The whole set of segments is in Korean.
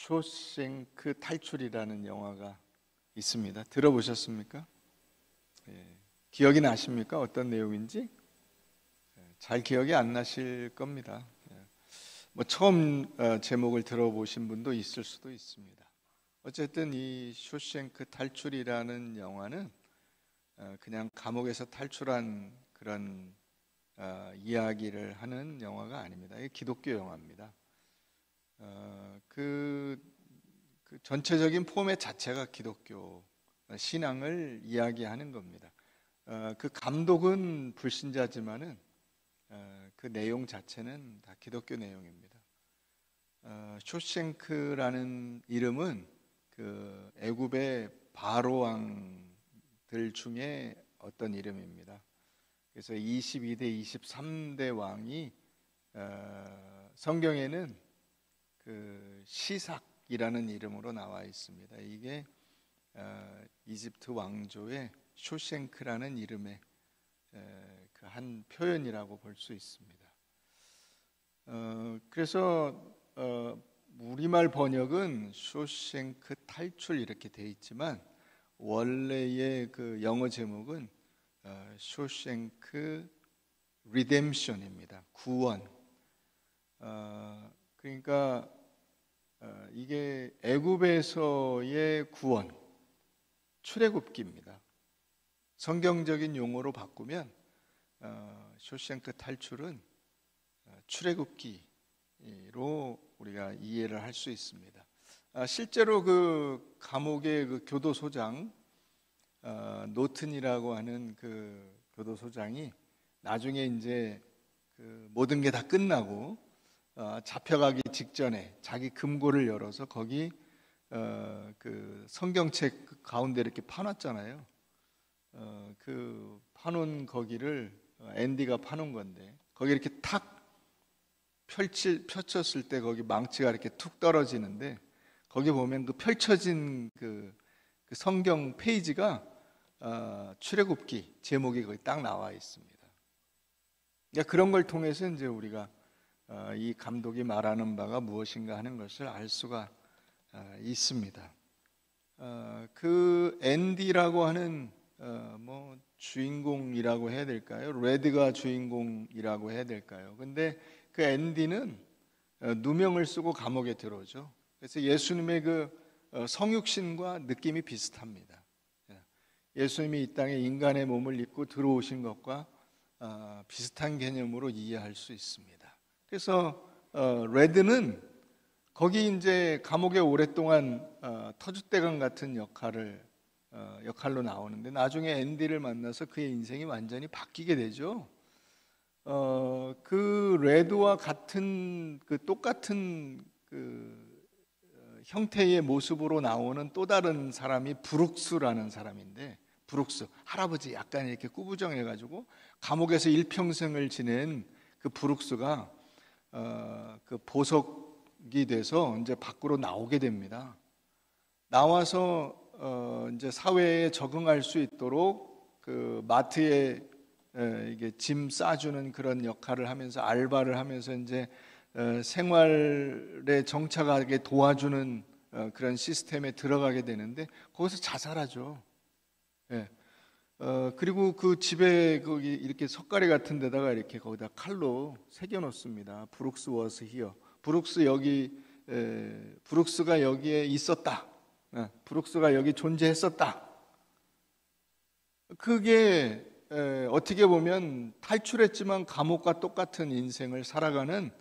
쇼생크 탈출이라는 영화가 있습니다. 들어보셨습니까? 기억이 나십니까? 어떤 내용인지? 잘 기억이 안 나실 겁니다. 처음 제목을 들어보신 분도 있을 수도 있습니다. 어쨌든 이 쇼생크 탈출이라는 영화는 그냥 감옥에서 탈출한 그런 이야기를 하는 영화가 아닙니다. 이게 기독교 영화입니다. 그 전체적인 포맷 자체가 기독교 신앙을 이야기하는 겁니다. 그 감독은 불신자지만은 그 내용 자체는 다 기독교 내용입니다. 쇼생크라는 이름은 그 애굽의 바로 왕들 중에 어떤 이름입니다. 그래서 22대, 23대 왕이 성경에는 그 시삭이라는 이름으로 나와 있습니다. 이게 이집트 왕조의 쇼생크라는 이름의 그 한 표현이라고 볼 수 있습니다. 그래서 우리말 번역은 쇼생크 탈출 이렇게 돼 있지만 원래의 그 영어 제목은 쇼생크 리뎀션입니다. 구원. 그러니까 이게 애굽에서의 구원, 출애굽기입니다. 성경적인 용어로 바꾸면 쇼생크 탈출은 출애굽기로 우리가 이해를 할 수 있습니다. 실제로 그 감옥의 그 교도소장 노튼이라고 하는 그 교도소장이 나중에 이제 그 모든 게 다 끝나고 잡혀가기 직전에 자기 금고를 열어서 거기 그 성경책 가운데 이렇게 파놨잖아요. 그 파놓은 거기를 앤디가 파놓은 건데 거기 이렇게 탁 펼쳤을 때 거기 망치가 이렇게 툭 떨어지는데 거기 보면 그 펼쳐진 그 성경 페이지가 출애굽기 제목이 거기 딱 나와 있습니다. 그러니까 그런 걸 통해서 이제 우리가 이 감독이 말하는 바가 무엇인가 하는 것을 알 수가 있습니다. 그 앤디라고 하는 뭐 주인공이라고 해야 될까요? 레드가 주인공이라고 해야 될까요? 근데 그 앤디는 누명을 쓰고 감옥에 들어오죠. 그래서 예수님의 그 성육신과 느낌이 비슷합니다. 예수님이 이 땅에 인간의 몸을 입고 들어오신 것과 비슷한 개념으로 이해할 수 있습니다. 그래서 레드는 거기 이제 감옥에 오랫동안 터줏대감 같은 역할로 나오는데 나중에 앤디를 만나서 그의 인생이 완전히 바뀌게 되죠. 그 레드와 같은 그 똑같은 그 형태의 모습으로 나오는 또 다른 사람이 브룩스라는 사람인데 브룩스 할아버지 약간 이렇게 꾸부정해가지고 감옥에서 일평생을 지낸 그 브룩스가 그 보석이 돼서 이제 밖으로 나오게 됩니다. 나와서 이제 사회에 적응할 수 있도록 그 마트에 이게 짐 싸주는 그런 역할을 하면서 알바를 하면서 이제 생활에 정착하게 도와주는 그런 시스템에 들어가게 되는데 거기서 자살하죠. 예. 그리고 그 집에 거기 이렇게 석가래 같은 데다가 이렇게 거기다 칼로 새겨 놓습니다. 브룩스 워스 히어. 브룩스가 여기에 있었다. 브룩스가 여기 존재했었다. 그게 어떻게 보면 탈출했지만 감옥과 똑같은 인생을 살아가는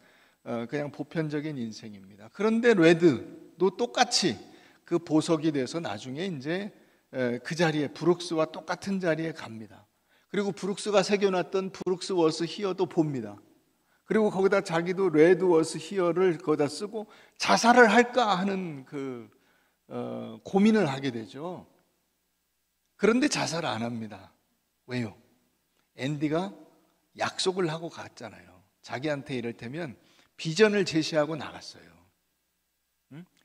그냥 보편적인 인생입니다. 그런데 레드도 똑같이 그 보석이 돼서 나중에 이제 그 자리에 브룩스와 똑같은 자리에 갑니다. 그리고 브룩스가 새겨놨던 브룩스 워스 히어도 봅니다. 그리고 거기다 자기도 레드 워스 히어를 거기다 쓰고 자살을 할까 하는 그 고민을 하게 되죠. 그런데 자살 안 합니다. 왜요? 앤디가 약속을 하고 갔잖아요. 자기한테 이를테면 비전을 제시하고 나갔어요.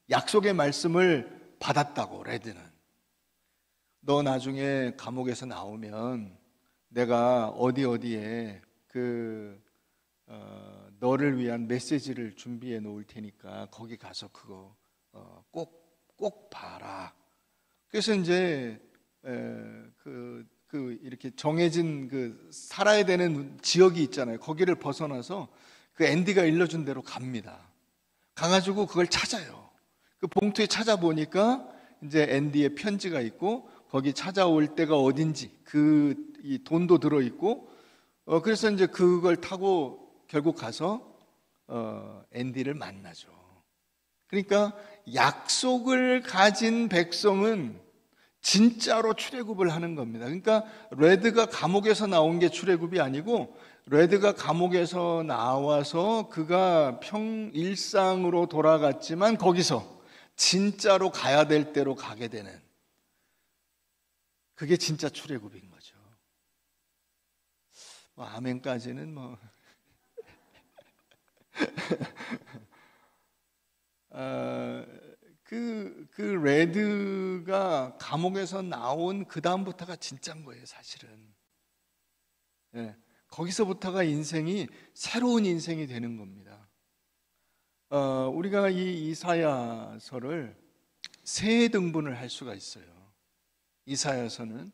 약속의 말씀을 받았다고 레드는. 너 나중에 감옥에서 나오면 내가 어디에 너를 위한 메시지를 준비해 놓을 테니까 거기 가서 그거 꼭 봐라. 그래서 이제 이렇게 정해진 살아야 되는 지역이 있잖아요. 거기를 벗어나서 그 앤디가 일러준 대로 갑니다. 가가지고 그걸 찾아요. 그 봉투에 찾아보니까 이제 앤디의 편지가 있고 거기 찾아올 때가 어딘지 이 돈도 들어있고 그래서 이제 그걸 타고 결국 가서 앤디를 만나죠. 그러니까 약속을 가진 백성은 진짜로 출애굽을 하는 겁니다. 그러니까 레드가 감옥에서 나온 게 출애굽이 아니고 레드가 감옥에서 나와서 그가 일상으로 돌아갔지만 거기서 진짜로 가야 될 때로 가게 되는 그게 진짜 출애굽인 거죠. 아멘까지는 그 레드가 감옥에서 나온 그 다음부터가 진짜인 거예요, 사실은. 예, 거기서부터가 인생이 새로운 인생이 되는 겁니다. 우리가 이 이사야서를 세 등분을 할 수가 있어요. 이사야서는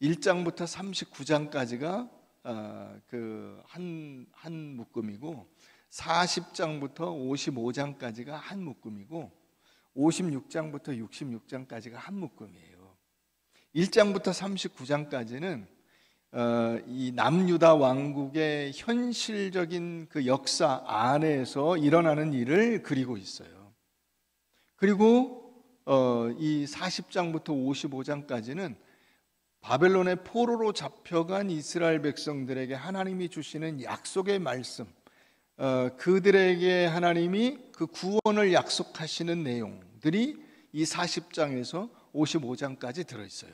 1장부터 39장까지가 한 묶음이고 40장부터 55장까지가 한 묶음이고 56장부터 66장까지가 한 묶음이에요. 1장부터 39장까지는 이 남유다 왕국의 현실적인 그 역사 안에서 일어나는 일을 그리고 있어요. 그리고 이 40장부터 55장까지는 바벨론의 포로로 잡혀간 이스라엘 백성들에게 하나님이 주시는 약속의 말씀, 그들에게 하나님이 그 구원을 약속하시는 내용들이 이 40장에서 55장까지 들어있어요.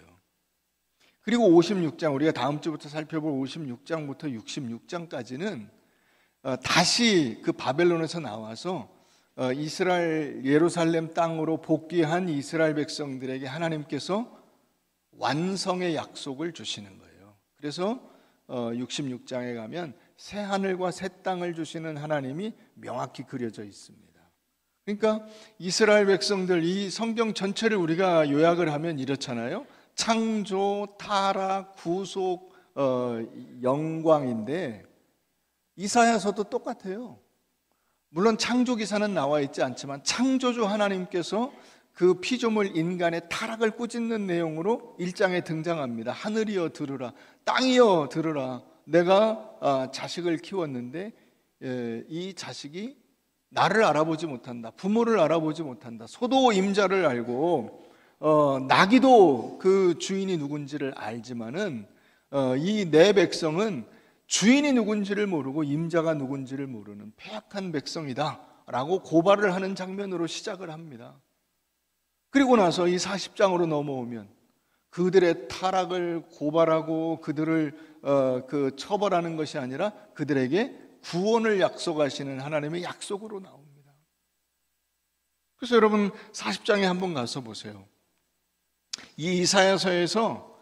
그리고 56장, 우리가 다음 주부터 살펴볼 56장부터 66장까지는 다시 그 바벨론에서 나와서 이스라엘 예루살렘 땅으로 복귀한 이스라엘 백성들에게 하나님께서 완성의 약속을 주시는 거예요. 그래서 66장에 가면 새 하늘과 새 땅을 주시는 하나님이 명확히 그려져 있습니다. 그러니까 이스라엘 백성들, 이 성경 전체를 우리가 요약을 하면 이렇잖아요. 창조, 타락, 구속, 영광인데 이사야서도 똑같아요. 물론 창조 기사는 나와 있지 않지만 창조주 하나님께서 그 피조물 인간의 타락을 꾸짖는 내용으로 1장에 등장합니다. 하늘이여 들으라, 땅이여 들으라. 내가 자식을 키웠는데 이 자식이 나를 알아보지 못한다. 부모를 알아보지 못한다. 소도 임자를 알고 나귀도 그 주인이 누군지를 알지만은 이 내 백성은 주인이 누군지를 모르고 임자가 누군지를 모르는 패약한 백성이다 라고 고발을 하는 장면으로 시작을 합니다. 그리고 나서 이 40장으로 넘어오면 그들의 타락을 고발하고 그들을 처벌하는 것이 아니라 그들에게 구원을 약속하시는 하나님의 약속으로 나옵니다. 그래서 여러분 40장에 한번 가서 보세요. 이 이사야서에서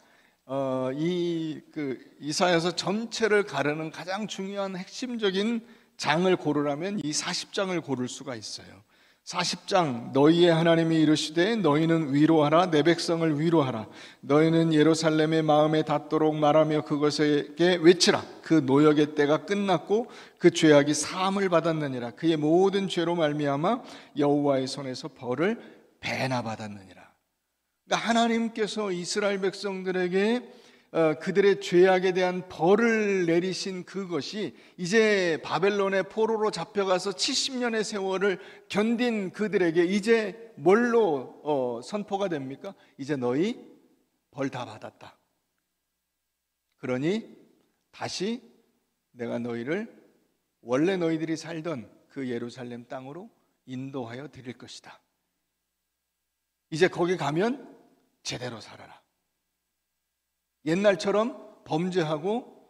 이사야서 전체를 가르는 가장 중요한 핵심적인 장을 고르라면 이 40장을 고를 수가 있어요. 40장, 너희의 하나님이 이르시되 너희는 위로하라, 내 백성을 위로하라. 너희는 예루살렘의 마음에 닿도록 말하며 그것에게 외치라. 그 노역의 때가 끝났고 그 죄악이 사함을 받았느니라. 그의 모든 죄로 말미암아 여호와의 손에서 벌을 배나 받았느니라. 그러니까 하나님께서 이스라엘 백성들에게 그들의 죄악에 대한 벌을 내리신 그것이 이제 바벨론의 포로로 잡혀가서 70년의 세월을 견딘 그들에게 이제 뭘로 선포가 됩니까? 이제 너희 벌 다 받았다. 그러니 다시 내가 너희를 원래 너희들이 살던 그 예루살렘 땅으로 인도하여 드릴 것이다. 이제 거기 가면 제대로 살아라. 옛날처럼 범죄하고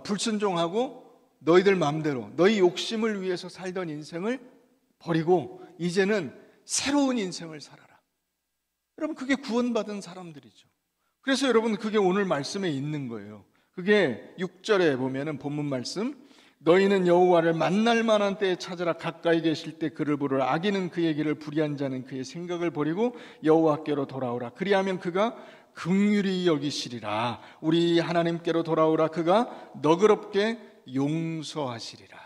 불순종하고 너희들 마음대로 너희 욕심을 위해서 살던 인생을 버리고 이제는 새로운 인생을 살아라. 여러분 그게 구원받은 사람들이죠. 그래서 여러분 그게 오늘 말씀에 있는 거예요. 그게 6절에 보면은 본문 말씀, 너희는 여호와를 만날 만한 때에 찾으라. 가까이 계실 때 그를 부르라. 악인은 그의 길을, 불의한 자는 그의 생각을 버리고 여호와께로 돌아오라. 그리하면 그가 긍휼히 여기시리라. 우리 하나님께로 돌아오라. 그가 너그럽게 용서하시리라.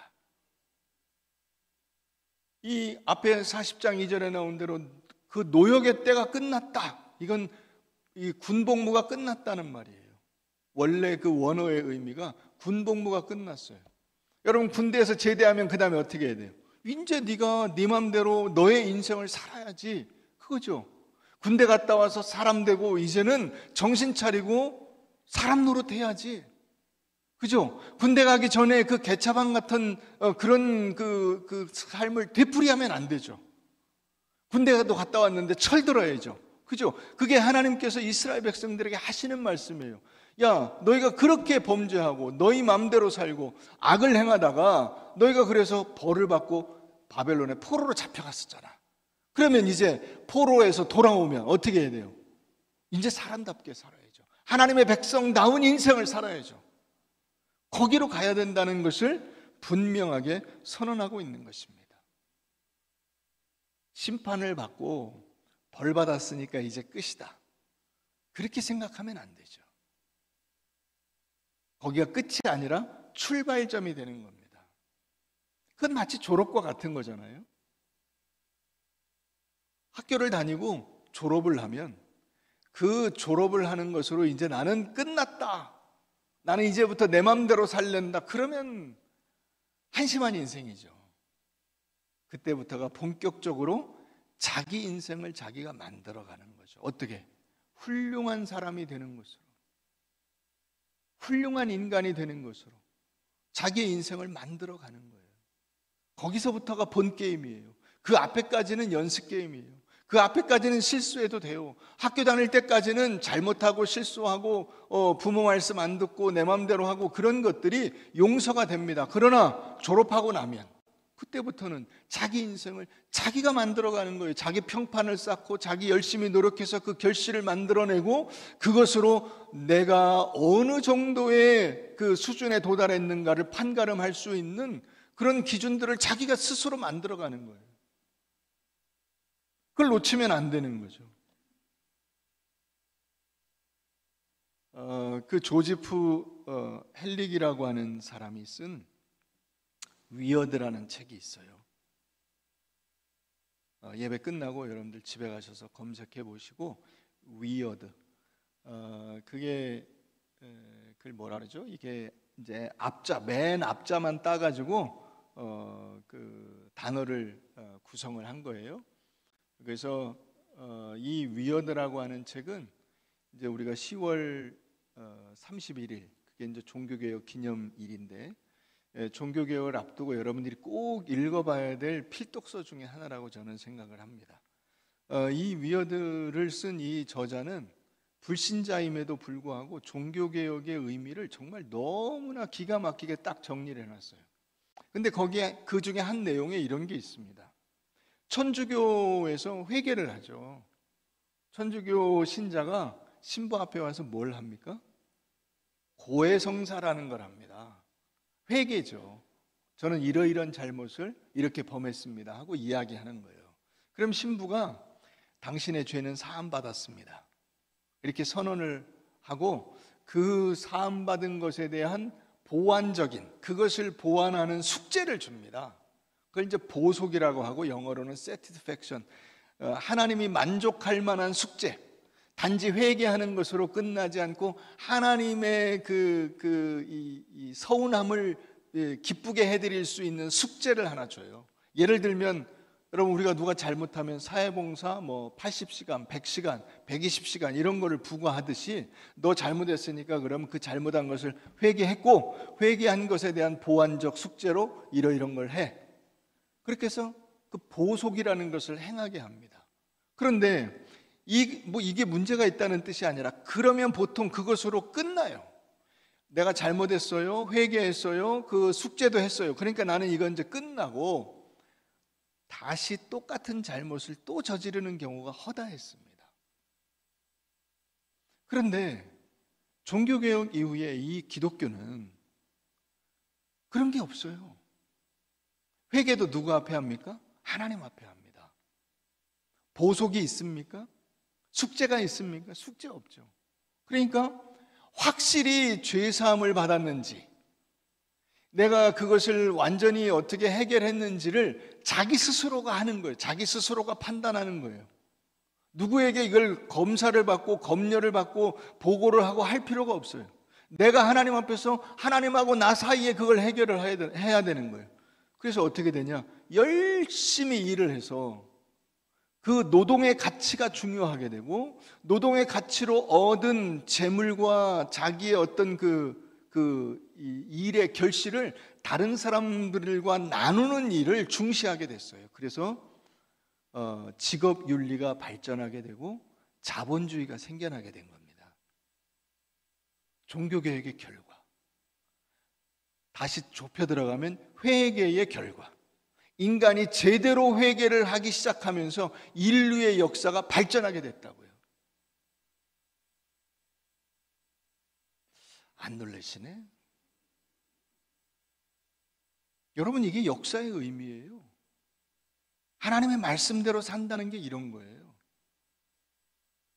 이 앞에 40장 2절에 나온 대로 그 노역의 때가 끝났다. 이건 이 군복무가 끝났다는 말이에요. 원래 그 원어의 의미가 군복무가 끝났어요. 여러분, 군대에서 제대하면 그 다음에 어떻게 해야 돼요? 이제 네가 네 맘대로 너의 인생을 살아야지, 그거죠. 군대 갔다 와서 사람 되고 이제는 정신 차리고 사람 노릇해야지, 그죠? 군대 가기 전에 그 개차방 같은 그런 그 삶을 되풀이하면 안 되죠. 군대도 갔다 왔는데 철들어야죠, 그죠? 그게 하나님께서 이스라엘 백성들에게 하시는 말씀이에요. 야, 너희가 그렇게 범죄하고 너희 맘대로 살고 악을 행하다가 너희가 그래서 벌을 받고 바벨론에 포로로 잡혀갔었잖아. 그러면 이제 포로에서 돌아오면 어떻게 해야 돼요? 이제 사람답게 살아야죠. 하나님의 백성다운 인생을 살아야죠. 거기로 가야 된다는 것을 분명하게 선언하고 있는 것입니다. 심판을 받고 벌 받았으니까 이제 끝이다, 그렇게 생각하면 안 되죠. 거기가 끝이 아니라 출발점이 되는 겁니다. 그건 마치 졸업과 같은 거잖아요. 학교를 다니고 졸업을 하면 그 졸업을 하는 것으로 이제 나는 끝났다, 나는 이제부터 내 맘대로 살련다, 그러면 한심한 인생이죠. 그때부터가 본격적으로 자기 인생을 자기가 만들어가는 거죠. 어떻게? 훌륭한 사람이 되는 것으로, 훌륭한 인간이 되는 것으로 자기의 인생을 만들어가는 거예요. 거기서부터가 본 게임이에요. 그 앞에까지는 연습 게임이에요. 그 앞에까지는 실수해도 돼요. 학교 다닐 때까지는 잘못하고 실수하고 부모 말씀 안 듣고 내 맘대로 하고 그런 것들이 용서가 됩니다. 그러나 졸업하고 나면 그때부터는 자기 인생을 자기가 만들어가는 거예요. 자기 평판을 쌓고 자기 열심히 노력해서 그 결실을 만들어내고 그것으로 내가 어느 정도의 그 수준에 도달했는가를 판가름할 수 있는 그런 기준들을 자기가 스스로 만들어가는 거예요. 그걸 놓치면 안 되는 거죠. 그 조지프 헬릭이라고 하는 사람이 쓴 위어드라는 책이 있어요. 예배 끝나고 여러분들 집에 가셔서 검색해 보시고 위어드. 그게 그걸 뭐라 그러죠? 이게 이제 앞자, 맨 앞자만 따가지고 그 단어를 구성을 한 거예요. 그래서 이 위어드라고 하는 책은 이제 우리가 10월 31일, 그게 이제 종교개혁 기념일인데, 종교개혁을 앞두고 여러분들이 꼭 읽어봐야 될 필독서 중에 하나라고 저는 생각을 합니다. 이 위어드를 쓴 이 저자는 불신자임에도 불구하고 종교개혁의 의미를 정말 너무나 기가 막히게 딱 정리를 해놨어요. 근데 거기에 그 중에 한 내용에 이런 게 있습니다. 천주교에서 회개를 하죠. 천주교 신자가 신부 앞에 와서 뭘 합니까? 고해성사라는 걸 합니다. 회개죠. 저는 이러이러한 잘못을 이렇게 범했습니다 하고 이야기하는 거예요. 그럼 신부가 당신의 죄는 사함받았습니다, 이렇게 선언을 하고 그 사함받은 것에 대한 보완적인, 그것을 보완하는 숙제를 줍니다. 그걸 이제 보속이라고 하고 영어로는 satisfaction, 하나님이 만족할 만한 숙제. 단지 회개하는 것으로 끝나지 않고 하나님의 이 서운함을 기쁘게 해드릴 수 있는 숙제를 하나 줘요. 예를 들면 여러분, 우리가 누가 잘못하면 사회봉사 80시간, 100시간, 120시간 이런 거를 부과하듯이 너 잘못했으니까 그러면 그 잘못한 것을 회개했고 회개한 것에 대한 보완적 숙제로 이런 걸 해. 그렇게 해서 그 보속이라는 것을 행하게 합니다. 그런데 이게 문제가 있다는 뜻이 아니라 그러면 보통 그것으로 끝나요. 내가 잘못했어요, 회개했어요, 그 숙제도 했어요. 그러니까 나는 이건 이제 끝나고 다시 똑같은 잘못을 또 저지르는 경우가 허다했습니다. 그런데 종교개혁 이후에 이 기독교는 그런 게 없어요. 회개도 누구 앞에 합니까? 하나님 앞에 합니다. 보속이 있습니까? 숙제가 있습니까? 숙제 없죠. 그러니까 확실히 죄사함을 받았는지, 내가 그것을 완전히 어떻게 해결했는지를 자기 스스로가 하는 거예요. 자기 스스로가 판단하는 거예요. 누구에게 이걸 검사를 받고 검열을 받고 보고를 하고 할 필요가 없어요. 내가 하나님 앞에서 하나님하고 나 사이에 그걸 해결을 해야 되는 거예요. 그래서 어떻게 되냐? 열심히 일을 해서 그 노동의 가치가 중요하게 되고, 노동의 가치로 얻은 재물과 자기의 어떤 이 일의 결실을 다른 사람들과 나누는 일을 중시하게 됐어요. 그래서 직업 윤리가 발전하게 되고 자본주의가 생겨나게 된 겁니다. 종교개혁의 결과. 다시 좁혀 들어가면 회개의 결과. 인간이 제대로 회개를 하기 시작하면서 인류의 역사가 발전하게 됐다고요. 안 놀라시네? 여러분, 이게 역사의 의미예요. 하나님의 말씀대로 산다는 게 이런 거예요.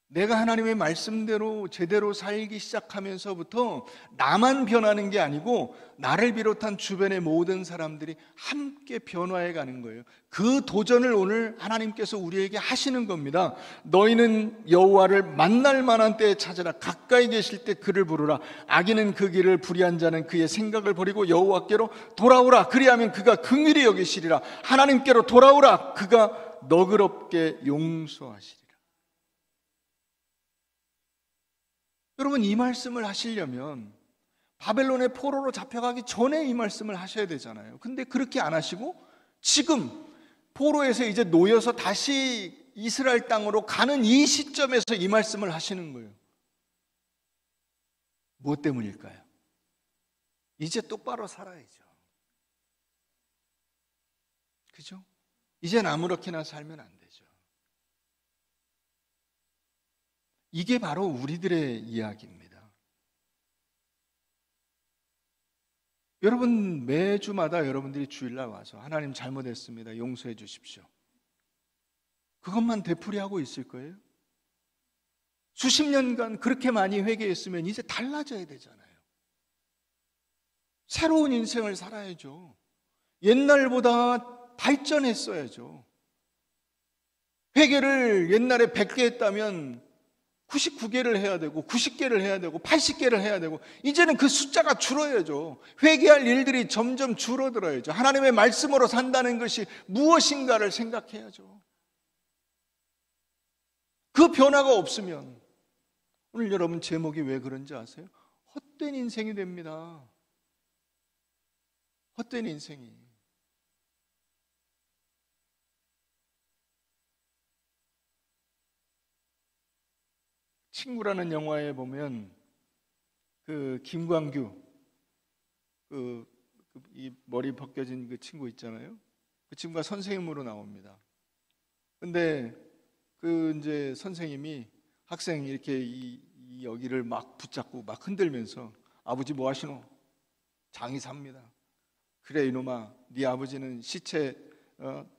내가 하나님의 말씀대로 제대로 살기 시작하면서부터 나만 변하는 게 아니고 나를 비롯한 주변의 모든 사람들이 함께 변화해 가는 거예요. 그 도전을 오늘 하나님께서 우리에게 하시는 겁니다. 너희는 여호와를 만날 만한 때에 찾으라. 가까이 계실 때 그를 부르라. 악인은 그 길을 불의한 자는 그의 생각을 버리고 여호와께로 돌아오라. 그리하면 그가 긍휼히 여기시리라. 하나님께로 돌아오라. 그가 너그럽게 용서하시리라. 여러분, 이 말씀을 하시려면 바벨론의 포로로 잡혀가기 전에 이 말씀을 하셔야 되잖아요. 근데 그렇게 안 하시고 지금 포로에서 이제 놓여서 다시 이스라엘 땅으로 가는 이 시점에서 이 말씀을 하시는 거예요. 무엇 때문일까요? 이제 똑바로 살아야죠. 그죠? 이젠 아무렇게나 살면 안 되죠. 이게 바로 우리들의 이야기입니다. 여러분, 매주마다 여러분들이 주일날 와서 하나님 잘못했습니다, 용서해 주십시오, 그것만 되풀이하고 있을 거예요? 수십 년간 그렇게 많이 회개했으면 이제 달라져야 되잖아요. 새로운 인생을 살아야죠. 옛날보다 발전했어야죠. 회개를 옛날에 100개 했다면 99개를 해야 되고 90개를 해야 되고 80개를 해야 되고, 이제는 그 숫자가 줄어야죠. 회개할 일들이 점점 줄어들어야죠. 하나님의 말씀으로 산다는 것이 무엇인가를 생각해야죠. 그 변화가 없으면 오늘 여러분 제목이 왜 그런지 아세요? 헛된 인생이 됩니다. 헛된 인생이. 친구라는 영화에 보면 그 김광규, 이 머리 벗겨진 그 친구 있잖아요. 그 친구가 선생님으로 나옵니다. 근데 그 이제 선생님이 학생 이렇게 이 여기를 막 붙잡고 막 흔들면서, 아버지 뭐 하시노? 장이 삽니다. 그래 이놈아, 네 아버지는 시체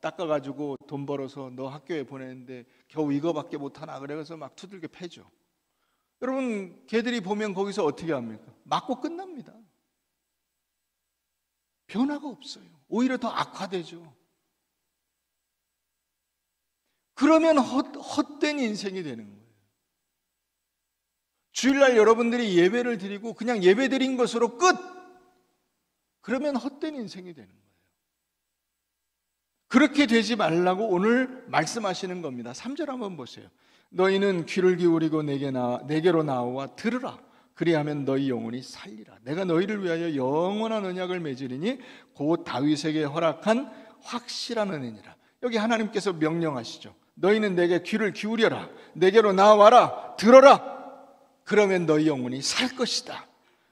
닦아가지고 돈 벌어서 너 학교에 보내는데 겨우 이거밖에 못하나? 그래서 막 두들겨 패죠. 여러분, 걔들이 보면 거기서 어떻게 합니까? 맞고 끝납니다. 변화가 없어요. 오히려 더 악화되죠. 그러면 헛된 인생이 되는 거예요. 주일날 여러분들이 예배를 드리고 그냥 예배 드린 것으로 끝! 그러면 헛된 인생이 되는 거예요. 그렇게 되지 말라고 오늘 말씀하시는 겁니다. 3절 한번 보세요. 너희는 귀를 기울이고 내게로 나와 들으라. 그리하면 너희 영혼이 살리라. 내가 너희를 위하여 영원한 언약을 맺으리니 곧 다윗에게 허락한 확실한 은혜니라. 여기 하나님께서 명령하시죠. 너희는 내게 귀를 기울여라. 내게로 나와라. 들어라. 그러면 너희 영혼이 살 것이다.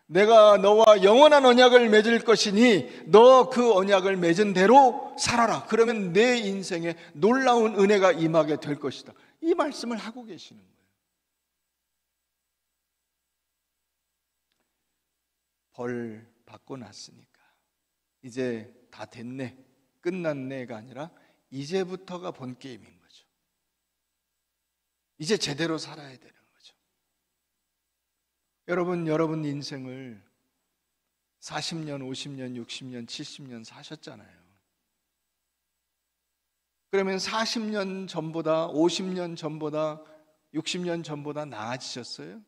내가 너와 영원한 언약을 맺을 것이니 너 그 언약을 맺은 대로 살아라. 그러면 내 인생에 놀라운 은혜가 임하게 될 것이다. 이 말씀을 하고 계시는 거예요. 벌 받고 났으니까 이제 다 됐네, 끝났네가 아니라 이제부터가 본 게임인 거죠. 이제 제대로 살아야 되는 거죠. 여러분 인생을 40년, 50년, 60년, 70년 사셨잖아요. 그러면 40년 전보다, 50년 전보다, 60년 전보다 나아지셨어요?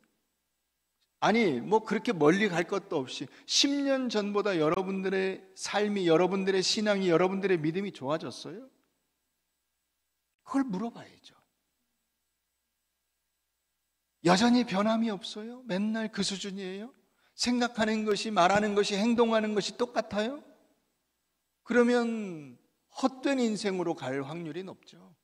아니, 뭐 그렇게 멀리 갈 것도 없이 10년 전보다 여러분들의 삶이, 여러분들의 신앙이, 여러분들의 믿음이 좋아졌어요? 그걸 물어봐야죠. 여전히 변함이 없어요? 맨날 그 수준이에요? 생각하는 것이, 말하는 것이, 행동하는 것이 똑같아요? 그러면 헛된 인생으로 갈 확률이 높죠.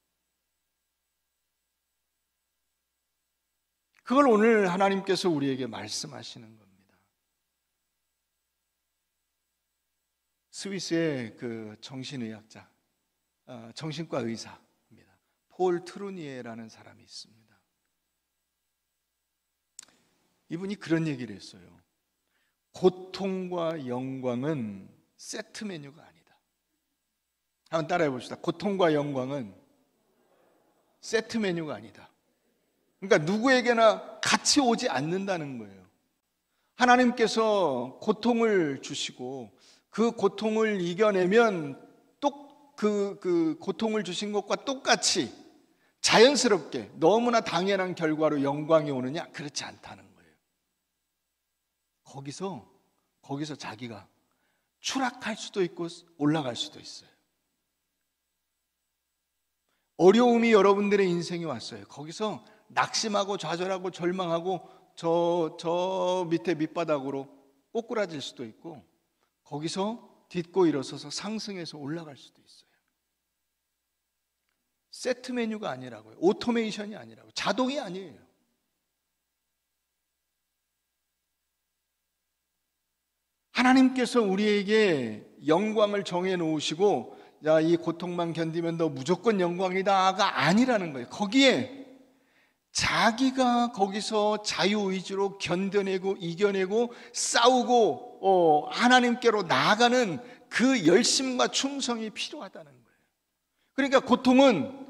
그걸 오늘 하나님께서 우리에게 말씀하시는 겁니다. 스위스의 그 정신의학자, 정신과 의사입니다. 폴 트루니에라는 사람이 있습니다. 이분이 그런 얘기를 했어요. 고통과 영광은 세트 메뉴가 아니다. 한번 따라해 봅시다. 고통과 영광은 세트 메뉴가 아니다. 그러니까 누구에게나 같이 오지 않는다는 거예요. 하나님께서 고통을 주시고 그 고통을 이겨내면 또 그 고통을 주신 것과 똑같이 자연스럽게 너무나 당연한 결과로 영광이 오느냐? 그렇지 않다는 거예요. 거기서 자기가 추락할 수도 있고 올라갈 수도 있어요. 어려움이 여러분들의 인생에 왔어요. 거기서 낙심하고 좌절하고 절망하고 저 밑에 밑바닥으로 꼬꾸라질 수도 있고, 거기서 딛고 일어서서 상승해서 올라갈 수도 있어요. 세트 메뉴가 아니라고요. 오토메이션이 아니라고. 자동이 아니에요. 하나님께서 우리에게 영광을 정해 놓으시고, 야, 이 고통만 견디면 너 무조건 영광이다가 아니라는 거예요. 거기에 자기가 거기서 자유의지로 견뎌내고 이겨내고 싸우고 하나님께로 나아가는 그 열심과 충성이 필요하다는 거예요. 그러니까 고통은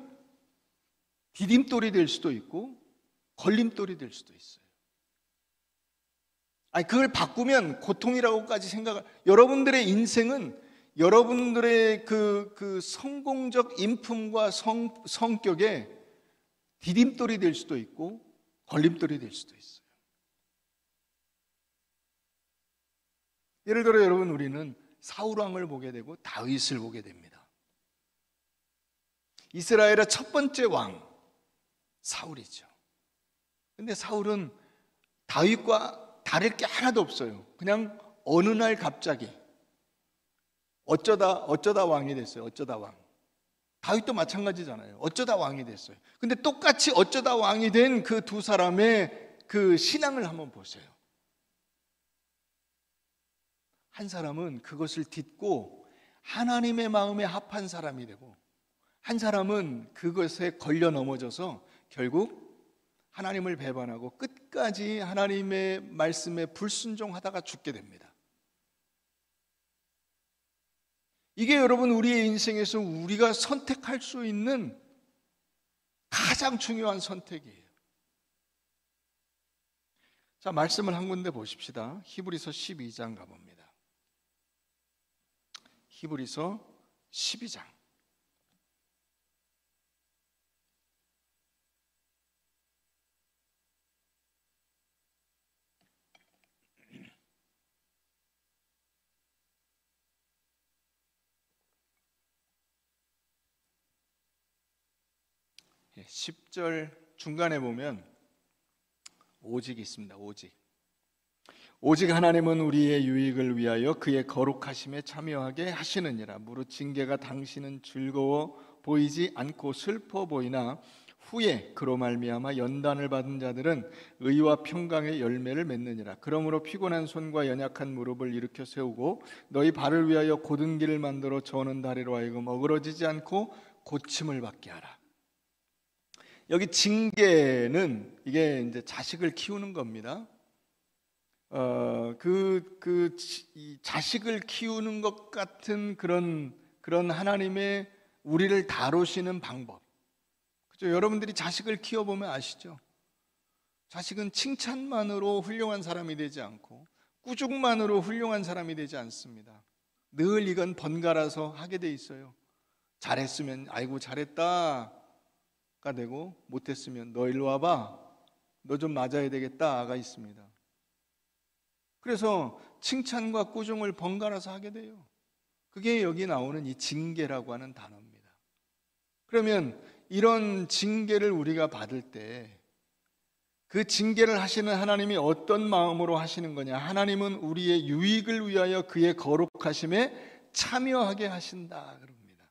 디딤돌이 될 수도 있고 걸림돌이 될 수도 있어요. 아니, 그걸 바꾸면 고통이라고까지 여러분들의 인생은 여러분들의 그 성공적 인품과 성격에 디딤돌이 될 수도 있고 걸림돌이 될 수도 있어요. 예를 들어 여러분, 우리는 사울왕을 보게 되고 다윗을 보게 됩니다. 이스라엘의 첫 번째 왕 사울이죠. 근데 사울은 다윗과 다를 게 하나도 없어요. 그냥 어느 날 갑자기 어쩌다 왕이 됐어요. 어쩌다 왕. 다윗도 마찬가지잖아요. 어쩌다 왕이 됐어요. 근데 똑같이 어쩌다 왕이 된 그 두 사람의 그 신앙을 한번 보세요. 한 사람은 그것을 딛고 하나님의 마음에 합한 사람이 되고, 한 사람은 그것에 걸려 넘어져서 결국 하나님을 배반하고 끝까지 하나님의 말씀에 불순종하다가 죽게 됩니다. 이게 여러분 우리의 인생에서 우리가 선택할 수 있는 가장 중요한 선택이에요. 자, 말씀을 한 군데 보십시다. 히브리서 12장 가봅니다. 히브리서 12장. 예, 10절 중간에 보면 오직이 있습니다. 오직 하나님은 우리의 유익을 위하여 그의 거룩하심에 참여하게 하시느니라. 무릇 징계가 당신은 즐거워 보이지 않고 슬퍼 보이나 후에 그로 말미암아 연단을 받은 자들은 의와 평강의 열매를 맺느니라. 그러므로 피곤한 손과 연약한 무릎을 일으켜 세우고 너희 발을 위하여 곧은 길을 만들어 저는 다리로 하여금 어그러지지 않고 고침을 받게 하라. 여기 징계는 이게 이제 자식을 키우는 겁니다. 이 자식을 키우는 것 같은 그런 하나님의 우리를 다루시는 방법. 그죠? 여러분들이 자식을 키워보면 아시죠? 자식은 칭찬만으로 훌륭한 사람이 되지 않고 꾸중만으로 훌륭한 사람이 되지 않습니다. 늘 이건 번갈아서 하게 돼 있어요. 잘했으면 아이고 잘했다가 되고, 못했으면 너 일로 와봐, 너 좀 맞아야 되겠다가 있습니다. 그래서 칭찬과 꾸중을 번갈아서 하게 돼요. 그게 여기 나오는 이 징계라고 하는 단어입니다. 그러면 이런 징계를 우리가 받을 때 그 징계를 하시는 하나님이 어떤 마음으로 하시는 거냐? 하나님은 우리의 유익을 위하여 그의 거룩하심에 참여하게 하신다 그럽니다.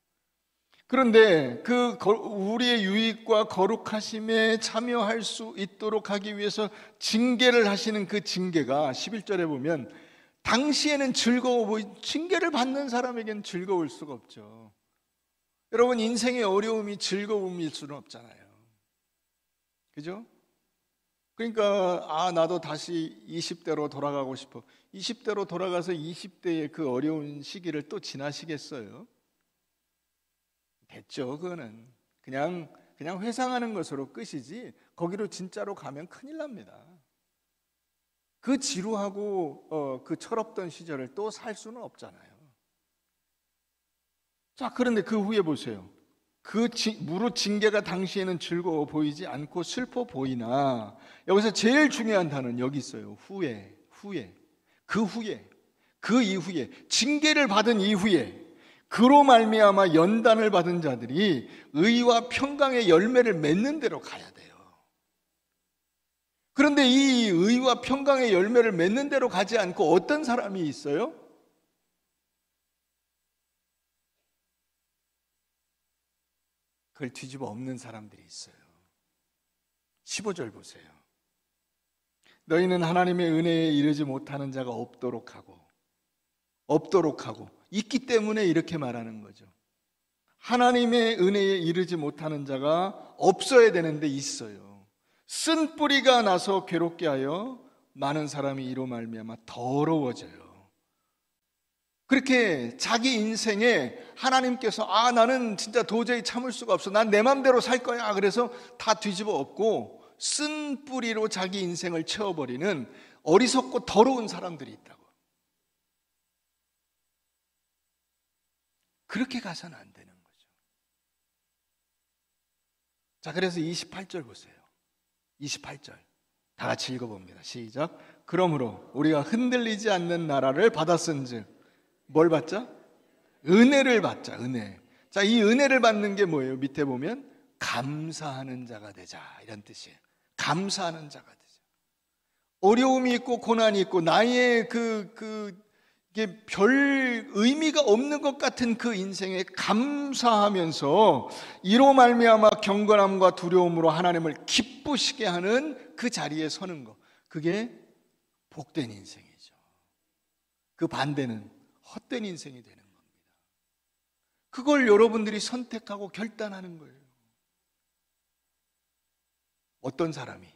그런데 우리의 유익과 거룩하심에 참여할 수 있도록 하기 위해서 징계를 하시는 그 징계가 11절에 보면 당시에는 징계를 받는 사람에게는 즐거울 수가 없죠. 여러분, 인생의 어려움이 즐거움일 수는 없잖아요. 그죠? 그러니까 나도 다시 20대로 돌아가고 싶어. 20대로 돌아가서 20대의 그 어려운 시기를 또 지나시겠어요? 됐죠. 그거는 그냥 회상하는 것으로 끝이지, 거기로 진짜로 가면 큰일 납니다. 그 지루하고 그 철없던 시절을 또 살 수는 없잖아요. 자, 그런데 그 후에 보세요. 무릇 징계가 당시에는 즐거워 보이지 않고 슬퍼 보이나, 여기서 제일 중요한 단어는 여기 있어요. 후에. 그 이후에 징계를 받은 이후에 그로 말미암아 연단을 받은 자들이 의와 평강의 열매를 맺는 대로 가야 돼요. 그런데 이 의와 평강의 열매를 맺는 대로 가지 않고 어떤 사람이 있어요? 그걸 뒤집어 엎는 사람들이 있어요. 15절 보세요. 너희는 하나님의 은혜에 이르지 못하는 자가 없도록 하고 있기 때문에 이렇게 말하는 거죠. 하나님의 은혜에 이르지 못하는 자가 없어야 되는데 있어요. 쓴 뿌리가 나서 괴롭게 하여 많은 사람이 이로 말미암아 더러워져요. 그렇게 자기 인생에 하나님께서 나는 진짜 도저히 참을 수가 없어, 난 내 맘대로 살 거야, 그래서 다 뒤집어 엎고 쓴 뿌리로 자기 인생을 채워버리는 어리석고 더러운 사람들이 있다고. 그렇게 가서는 안 되는 거죠. 자, 그래서 28절 보세요. 28절 다 같이 읽어봅니다. 시작. 그러므로 우리가 흔들리지 않는 나라를 받았은즉. 뭘 받자? 은혜를 받자. 은혜. 자, 이 은혜를 받는 게 뭐예요? 밑에 보면 감사하는 자가 되자, 이런 뜻이에요. 감사하는 자가 되자. 어려움이 있고 고난이 있고 나의 이게 별 의미가 없는 것 같은 그 인생에 감사하면서 이로 말미암아 경건함과 두려움으로 하나님을 기쁘시게 하는 그 자리에 서는 것, 그게 복된 인생이죠. 그 반대는 헛된 인생이 되는 겁니다. 그걸 여러분들이 선택하고 결단하는 거예요. 어떤 사람이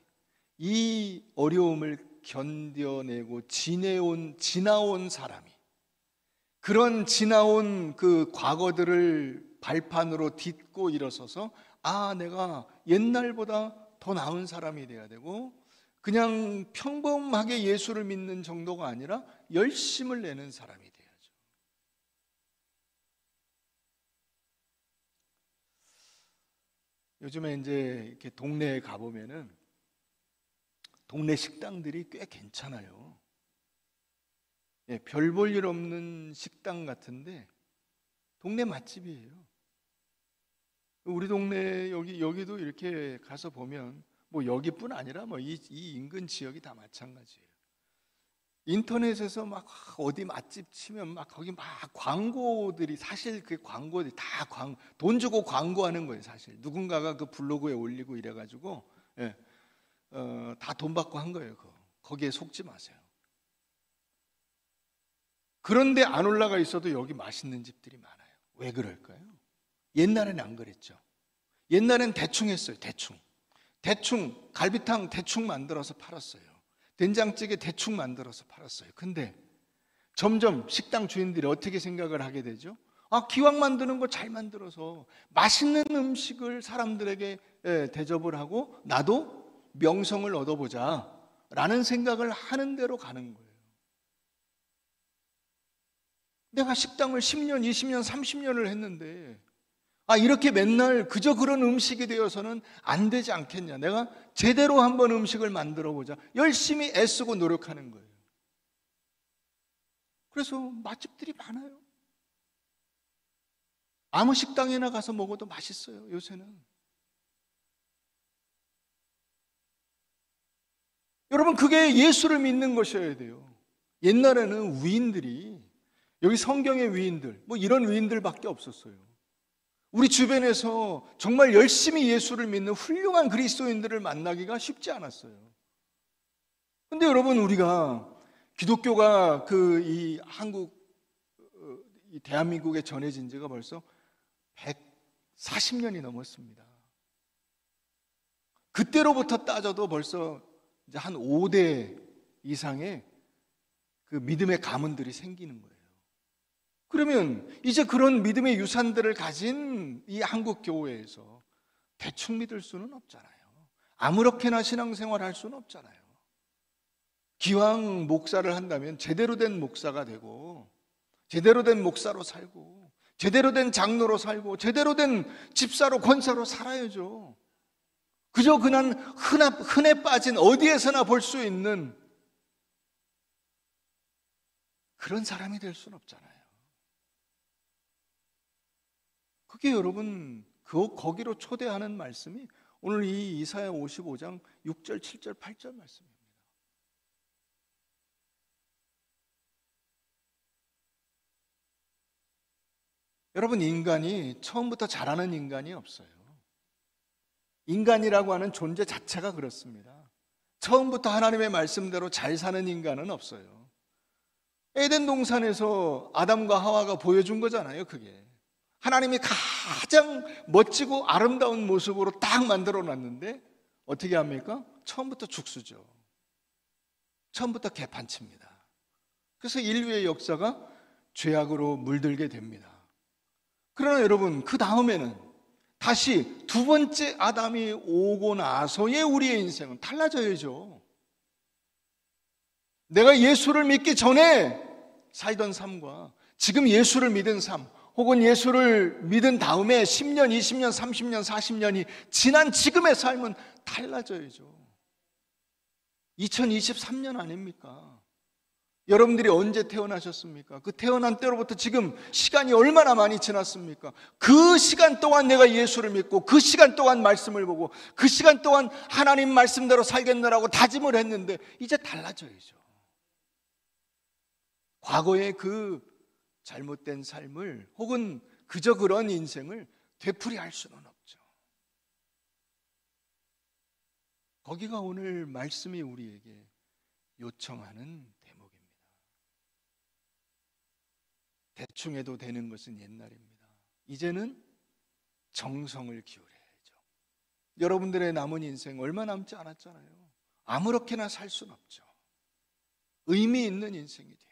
이 어려움을 견뎌내고 지나온 사람이 그런 지나온 그 과거들을 발판으로 딛고 일어서서 내가 옛날보다 더 나은 사람이 돼야 되고, 그냥 평범하게 예수를 믿는 정도가 아니라 열심을 내는 사람이 돼야죠. 요즘에 이제 이렇게 동네에 가보면은 동네 식당들이 꽤 괜찮아요. 별 볼 일 없는 식당 같은데 동네 맛집이에요. 우리 동네 여기도 이렇게 가서 보면 뭐 여기뿐 아니라 뭐 이 인근 지역이 다 마찬가지예요. 인터넷에서 막 어디 맛집 치면 막 거기 막 광고들이, 사실 그 광고들이 다 돈 주고 광고하는 거예요. 사실 누군가가 그 블로그에 올리고 이래가지고 다 돈 받고 한 거예요. 거기에 속지 마세요. 그런데 안 올라가 있어도 여기 맛있는 집들이 많아요. 왜 그럴까요? 옛날에는 안 그랬죠. 옛날엔 대충 했어요. 대충 갈비탕 대충 만들어서 팔았어요. 된장찌개 대충 만들어서 팔았어요. 근데 점점 식당 주인들이 어떻게 생각을 하게 되죠? 기왕 만드는 거 잘 만들어서 맛있는 음식을 사람들에게 대접을 하고 나도 명성을 얻어보자 라는 생각을 하는 대로 가는 거예요. 내가 식당을 10년, 20년, 30년을 했는데 이렇게 맨날 그저 그런 음식이 되어서는 안 되지 않겠냐. 내가 제대로 한번 음식을 만들어 보자. 열심히 애쓰고 노력하는 거예요. 그래서 맛집들이 많아요. 아무 식당에나 가서 먹어도 맛있어요, 요새는. 여러분, 그게 예수를 믿는 것이어야 돼요. 옛날에는 위인들이, 여기 성경의 위인들, 이런 위인들밖에 없었어요. 우리 주변에서 정말 열심히 예수를 믿는 훌륭한 그리스도인들을 만나기가 쉽지 않았어요. 근데 여러분, 우리가 기독교가 이 대한민국에 전해진 지가 벌써 140년이 넘었습니다. 그때로부터 따져도 벌써 이제 한 5대 이상의 그 믿음의 가문들이 생기는 거예요. 그러면 이제 그런 믿음의 유산들을 가진 이 한국 교회에서 대충 믿을 수는 없잖아요. 아무렇게나 신앙생활 할 수는 없잖아요. 기왕 목사를 한다면 제대로 된 목사가 되고, 제대로 된 목사로 살고, 제대로 된 장로로 살고, 제대로 된 집사로 권사로 살아야죠. 그저 그냥 흔해 빠진 어디에서나 볼 수 있는 그런 사람이 될 수는 없잖아요. 그게 여러분 거기로 초대하는 말씀이 오늘 이 이사야 55장 6절, 7절, 8절 말씀입니다. 여러분, 인간이 처음부터 잘하는 인간이 없어요. 인간이라고 하는 존재 자체가 그렇습니다. 처음부터 하나님의 말씀대로 잘 사는 인간은 없어요. 에덴 동산에서 아담과 하와가 보여준 거잖아요, 그게. 하나님이 가장 멋지고 아름다운 모습으로 딱 만들어 놨는데 어떻게 합니까? 처음부터 죽수죠. 처음부터 개판칩니다. 그래서 인류의 역사가 죄악으로 물들게 됩니다. 그러나 여러분, 그 다음에는 다시 두 번째 아담이 오고 나서의 우리의 인생은 달라져야죠. 내가 예수를 믿기 전에 살던 삶과 지금 예수를 믿은 삶, 혹은 예수를 믿은 다음에 10년, 20년, 30년, 40년이 지난 지금의 삶은 달라져야죠. 2023년 아닙니까? 여러분들이 언제 태어나셨습니까? 그 태어난 때로부터 지금 시간이 얼마나 많이 지났습니까? 그 시간 동안 내가 예수를 믿고, 그 시간 동안 말씀을 보고, 그 시간 동안 하나님 말씀대로 살겠느라고 다짐을 했는데 이제 달라져야죠. 과거의 그 잘못된 삶을, 혹은 그저 그런 인생을 되풀이할 수는 없죠. 거기가 오늘 말씀이 우리에게 요청하는 대목입니다. 대충 해도 되는 것은 옛날입니다. 이제는 정성을 기울여야죠. 여러분들의 남은 인생 얼마 남지 않았잖아요. 아무렇게나 살 수는 없죠. 의미 있는 인생이 돼요.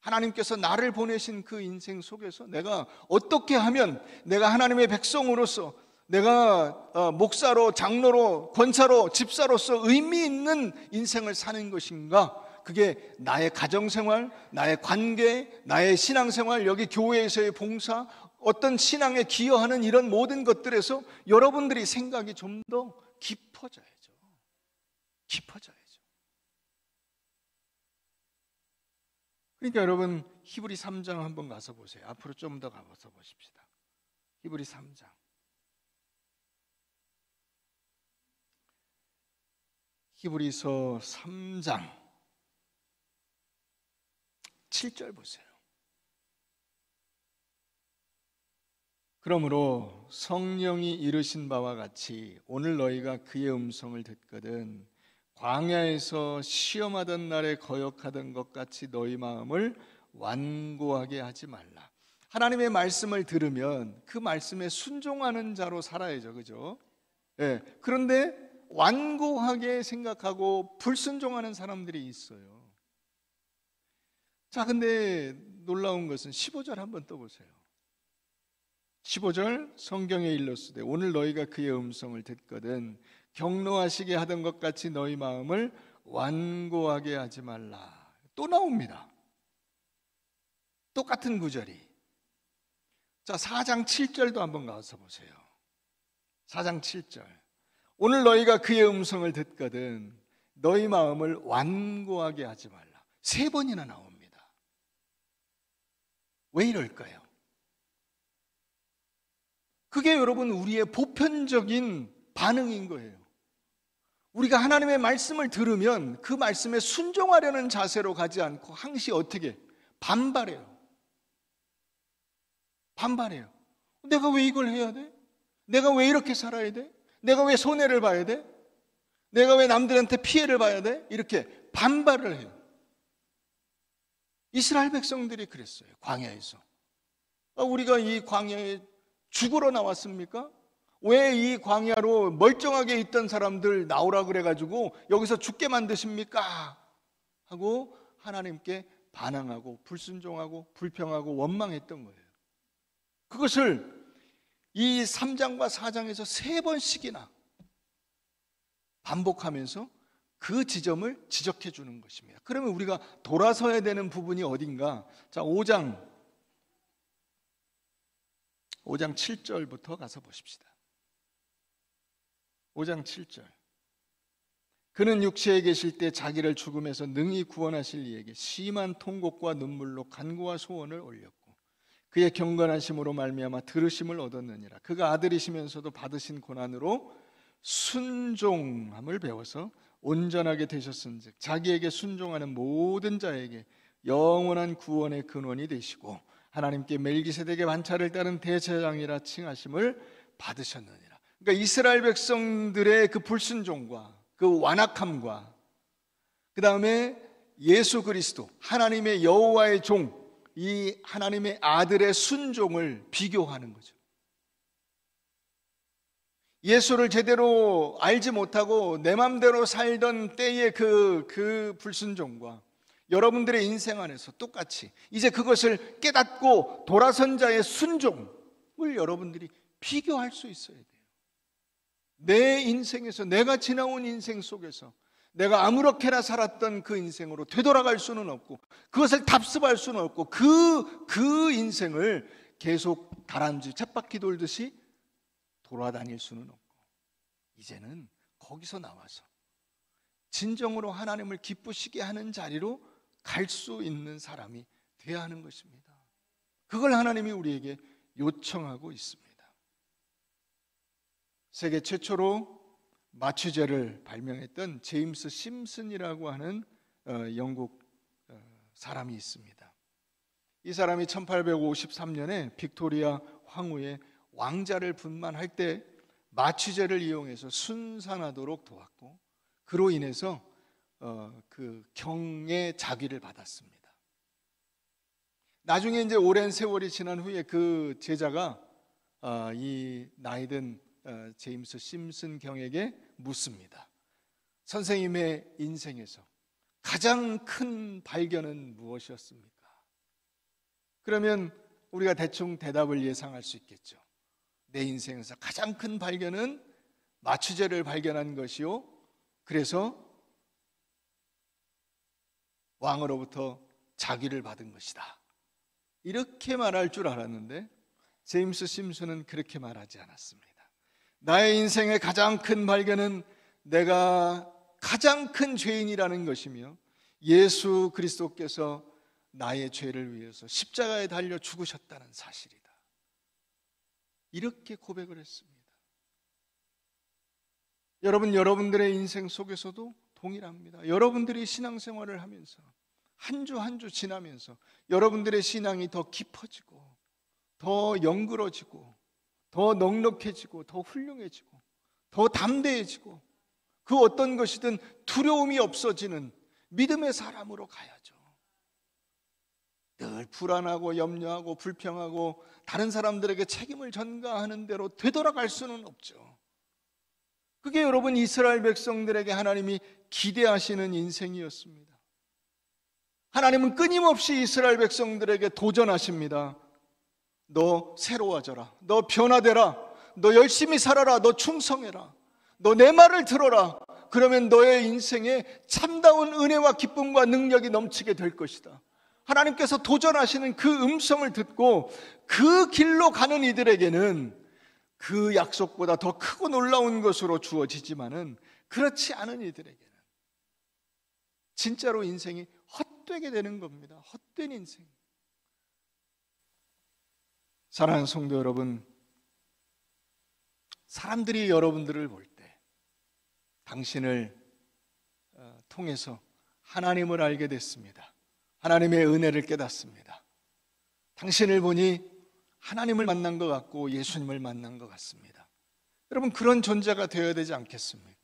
하나님께서 나를 보내신 그 인생 속에서 내가 어떻게 하면 내가 하나님의 백성으로서, 내가 목사로, 장로로, 권사로, 집사로서 의미 있는 인생을 사는 것인가? 그게 나의 가정생활, 나의 관계, 나의 신앙생활, 여기 교회에서의 봉사, 어떤 신앙에 기여하는 이런 모든 것들에서 여러분들이 생각이 좀 더 깊어져야죠. 깊어져야죠. 그러니까 여러분, 히브리 3장 한번 가서 보세요. 앞으로 좀 더 가서 보십시다. 히브리 3장. 히브리서 3장 7절 보세요. 그러므로 성령이 이르신 바와 같이 오늘 너희가 그의 음성을 듣거든 광야에서 시험하던 날에 거역하던 것 같이 너희 마음을 완고하게 하지 말라. 하나님의 말씀을 들으면 그 말씀에 순종하는 자로 살아야죠. 그죠? 예. 그런데 완고하게 생각하고 불순종하는 사람들이 있어요. 자, 근데 놀라운 것은 15절 한번 떠보세요. 15절 성경에 일렀으되 오늘 너희가 그의 음성을 듣거든 경노하시게 하던 것 같이 너희 마음을 완고하게 하지 말라. 또 나옵니다. 똑같은 구절이. 자, 4장 7절도 한번 가서 보세요. 4장 7절. 오늘 너희가 그의 음성을 듣거든 너희 마음을 완고하게 하지 말라. 3번이나 나옵니다. 왜 이럴까요? 그게 여러분 우리의 보편적인 반응인 거예요. 우리가 하나님의 말씀을 들으면 그 말씀에 순종하려는 자세로 가지 않고 항시 어떻게? 반발해요. 반발해요. 내가 왜 이걸 해야 돼? 내가 왜 이렇게 살아야 돼? 내가 왜 손해를 봐야 돼? 내가 왜 남들한테 피해를 봐야 돼? 이렇게 반발을 해요. 이스라엘 백성들이 그랬어요. 광야에서. 우리가 이 광야에 죽으러 나왔습니까? 왜 이 광야로 멀쩡하게 있던 사람들 나오라 그래가지고 여기서 죽게 만드십니까? 하고 하나님께 반항하고 불순종하고 불평하고 원망했던 거예요. 그것을 이 3장과 4장에서 3번씩이나 반복하면서 그 지점을 지적해 주는 것입니다. 그러면 우리가 돌아서야 되는 부분이 어딘가? 자, 5장 7절부터 가서 보십시다. 5장 7절. 그는 육체에 계실 때 자기를 죽음에서 능히 구원하실 이에게 심한 통곡과 눈물로 간구와 소원을 올렸고 그의 경건하심으로 말미암아 들으심을 얻었느니라. 그가 아들이시면서도 받으신 고난으로 순종함을 배워서 온전하게 되셨은즉 자기에게 순종하는 모든 자에게 영원한 구원의 근원이 되시고 하나님께 멜기세덱의 반차를 따른 대제사장이라 칭하심을 받으셨느니라. 그러니까 이스라엘 백성들의 그 불순종과 그 완악함과 그 다음에 예수 그리스도 하나님의 여호와의 종, 이 하나님의 아들의 순종을 비교하는 거죠. 예수를 제대로 알지 못하고 내 맘대로 살던 때의 그 불순종과 여러분들의 인생 안에서 똑같이 이제 그것을 깨닫고 돌아선 자의 순종을 여러분들이 비교할 수 있어야 돼요. 내 인생에서 내가 지나온 인생 속에서 내가 아무렇게나 살았던 그 인생으로 되돌아갈 수는 없고 그것을 답습할 수는 없고 그 인생을 계속 다람쥐 쳇바퀴 돌듯이 돌아다닐 수는 없고 이제는 거기서 나와서 진정으로 하나님을 기쁘시게 하는 자리로 갈 수 있는 사람이 되어야 하는 것입니다. 그걸 하나님이 우리에게 요청하고 있습니다. 세계 최초로 마취제를 발명했던 제임스 심슨이라고 하는 영국 사람이 있습니다. 이 사람이 1853년에 빅토리아 황후의 왕자를 분만할 때 마취제를 이용해서 순산하도록 도왔고 그로 인해서 그 경의 자귀를 받았습니다. 나중에 이제 오랜 세월이 지난 후에 그 제자가 이 나이든 제임스 심슨 경에게 묻습니다. 선생님의 인생에서 가장 큰 발견은 무엇이었습니까? 그러면 우리가 대충 대답을 예상할 수 있겠죠. 내 인생에서 가장 큰 발견은 마취제를 발견한 것이요. 그래서 왕으로부터 자귀를 받은 것이다. 이렇게 말할 줄 알았는데 제임스 심슨은 그렇게 말하지 않았습니다. 나의 인생의 가장 큰 발견은 내가 가장 큰 죄인이라는 것이며 예수 그리스도께서 나의 죄를 위해서 십자가에 달려 죽으셨다는 사실이다. 이렇게 고백을 했습니다. 여러분들의 인생 속에서도 동일합니다. 여러분들이 신앙생활을 하면서 한 주 한 주 지나면서 여러분들의 신앙이 더 깊어지고 더 영그러지고 더 넉넉해지고 더 훌륭해지고 더 담대해지고 그 어떤 것이든 두려움이 없어지는 믿음의 사람으로 가야죠. 늘 불안하고 염려하고 불평하고 다른 사람들에게 책임을 전가하는 대로 되돌아갈 수는 없죠. 그게 여러분 이스라엘 백성들에게 하나님이 기대하시는 인생이었습니다. 하나님은 끊임없이 이스라엘 백성들에게 도전하십니다. 너 새로워져라. 너 변화되라. 너 열심히 살아라. 너 충성해라. 너 내 말을 들어라. 그러면 너의 인생에 참다운 은혜와 기쁨과 능력이 넘치게 될 것이다. 하나님께서 도전하시는 그 음성을 듣고 그 길로 가는 이들에게는 그 약속보다 더 크고 놀라운 것으로 주어지지만은 그렇지 않은 이들에게는 진짜로 인생이 헛되게 되는 겁니다. 헛된 인생. 사랑하는 성도 여러분, 사람들이 여러분들을 볼 때 당신을 통해서 하나님을 알게 됐습니다. 하나님의 은혜를 깨닫습니다. 당신을 보니 하나님을 만난 것 같고 예수님을 만난 것 같습니다. 여러분, 그런 존재가 되어야 되지 않겠습니까?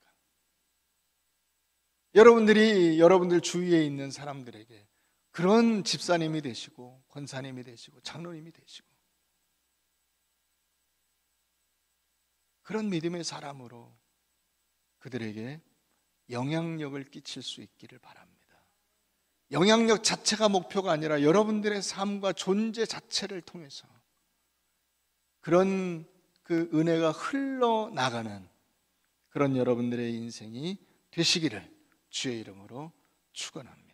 여러분들이 여러분들 주위에 있는 사람들에게 그런 집사님이 되시고 권사님이 되시고 장로님이 되시고 그런 믿음의 사람으로 그들에게 영향력을 끼칠 수 있기를 바랍니다. 영향력 자체가 목표가 아니라 여러분들의 삶과 존재 자체를 통해서 그런 그 은혜가 흘러나가는 그런 여러분들의 인생이 되시기를 주의 이름으로 축원합니다.